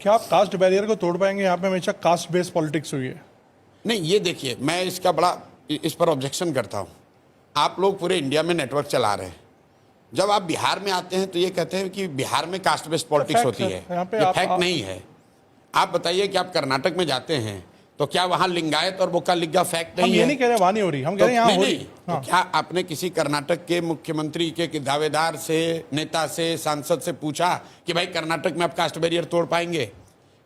क्या आप cast barrier को तोड़ पाएंगे? यहाँ पे हमेशा कास्ट बेस्ड पॉलिटिक्स हुई है। नहीं, ये देखिए, मैं इसका बड़ा इस पर ऑब्जेक्शन करता हूँ। आप लोग पूरे इंडिया में नेटवर्क चला रहे हैं, जब आप बिहार में आते हैं तो ये कहते हैं कि बिहार में कास्ट बेस्ड पॉलिटिक्स होती है। ये फैक्ट नहीं है। आप बताइए कि आप कर्नाटक में जाते हैं तो क्या वहां लिंगायत और बोका लिग्गा फैक्ट नहीं है? हम ये नहीं कह रहे वहां नहीं हो रही, हम कह रहे हैं यहाँ हो रही। तो क्या आपने किसी कर्नाटक के मुख्यमंत्री के दावेदार से, नेता से, सांसद से पूछा कि भाई कर्नाटक में आप कास्ट बैरियर तोड़ पाएंगे?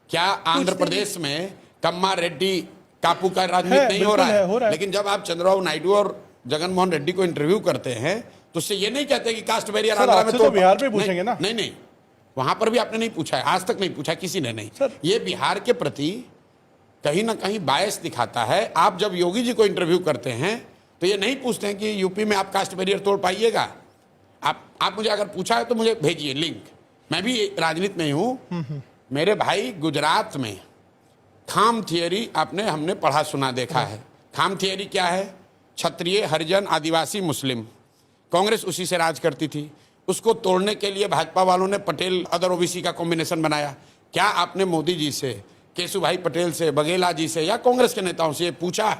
क्या आंध्र प्रदेश में कम्मा रेड्डी कापू का राजनीति नहीं हो रहा है? लेकिन जब आप चंद्रबाबू नायडू और जगन मोहन रेड्डी को इंटरव्यू करते हैं तो उससे ये नहीं कहते कि कास्ट बैरियर आंध्र में तो बिहार में पूछेंगे ना। नहीं, वहां पर भी आपने नहीं पूछा है, आज तक नहीं पूछा किसी ने। नहीं, ये बिहार के प्रति कहीं ना कहीं बायस दिखाता है। आप जब योगी जी को इंटरव्यू करते हैं तो ये नहीं पूछते हैं कि यूपी में आप कास्ट बैरियर तोड़ पाइएगा। आप मुझे अगर पूछा है तो मुझे भेजिए लिंक। मैं भी राजनीति में हूँ। मेरे भाई, गुजरात में खाम थियरी हमने पढ़ा सुना देखा है। खाम थियरी क्या है? क्षत्रिय, हरिजन, आदिवासी, मुस्लिम। कांग्रेस उसी से राज करती थी। उसको तोड़ने के लिए भाजपा वालों ने पटेल अदर ओबीसी का कॉम्बिनेशन बनाया। क्या आपने मोदी जी से, केशुभाई पटेल से, बघेला जी से या कांग्रेस के नेताओं से ये पूछा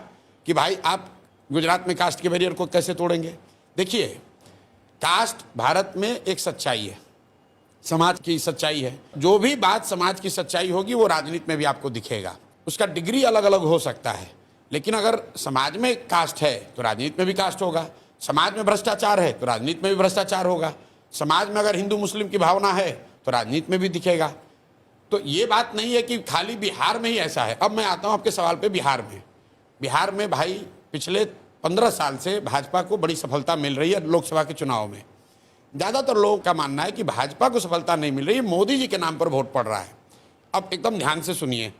कि भाई आप गुजरात में कास्ट के बैरियर को कैसे तोड़ेंगे? देखिए, कास्ट भारत में एक सच्चाई है, समाज की सच्चाई है। जो भी बात समाज की सच्चाई होगी वो राजनीति में भी आपको दिखेगा। उसका डिग्री अलग अलग हो सकता है, लेकिन अगर समाज में कास्ट है तो राजनीति में भी कास्ट होगा। समाज में भ्रष्टाचार है तो राजनीति में भी भ्रष्टाचार होगा। समाज में अगर हिंदू मुस्लिम की भावना है तो राजनीति में भी दिखेगा। तो ये बात नहीं है कि खाली बिहार में ही ऐसा है। अब मैं आता हूँ आपके सवाल पे। बिहार में भाई पिछले 15 साल से भाजपा को बड़ी सफलता मिल रही है लोकसभा के चुनाव में। ज़्यादातर लोगों का मानना है कि भाजपा को सफलता नहीं मिल रही है, मोदी जी के नाम पर वोट पड़ रहा है। अब एकदम ध्यान से सुनिए।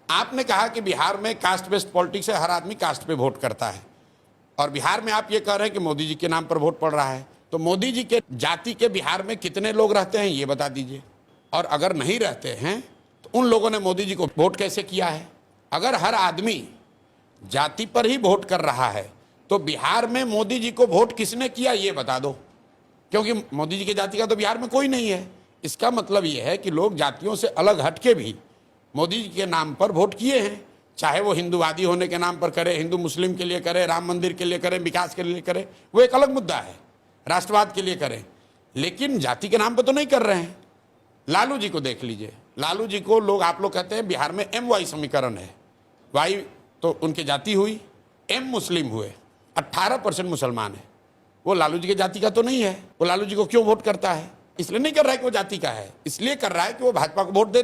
आपने कहा कि बिहार में कास्ट बेस्ड पॉलिटिक्स है, हर आदमी कास्ट पे वोट करता है, और बिहार में आप ये कह रहे हैं कि मोदी जी के नाम पर वोट पड़ रहा है। तो मोदी जी के जाति के बिहार में कितने लोग रहते हैं ये बता दीजिए। और अगर नहीं रहते हैं तो उन लोगों ने मोदी जी को वोट कैसे किया है? अगर हर आदमी जाति पर ही वोट कर रहा है तो बिहार में मोदी जी को वोट किसने किया ये बता दो, क्योंकि मोदी जी के जाति का तो बिहार में कोई नहीं है। इसका मतलब ये है कि लोग जातियों से अलग हटके भी मोदी जी के नाम पर वोट किए हैं, चाहे वो हिंदूवादी होने के नाम पर करे, हिंदू मुस्लिम के लिए करे, राम मंदिर के लिए करे, विकास के लिए करे, वो एक अलग मुद्दा है, राष्ट्रवाद के लिए करें, लेकिन जाति के नाम पर तो नहीं कर रहे हैं। लालू जी को देख लीजिए। लालू जी को आप लोग कहते हैं बिहार में MY समीकरण है। वाई तो उनकी जाति हुई, M मुस्लिम हुए, 18% मुसलमान है। वो लालू जी के जाति का तो नहीं है। वो लालू जी को क्यों वोट करता है? इसलिए नहीं कर रहा है कि वो जाति का है, इसलिए कर रहा है कि वो भाजपा को वोट दे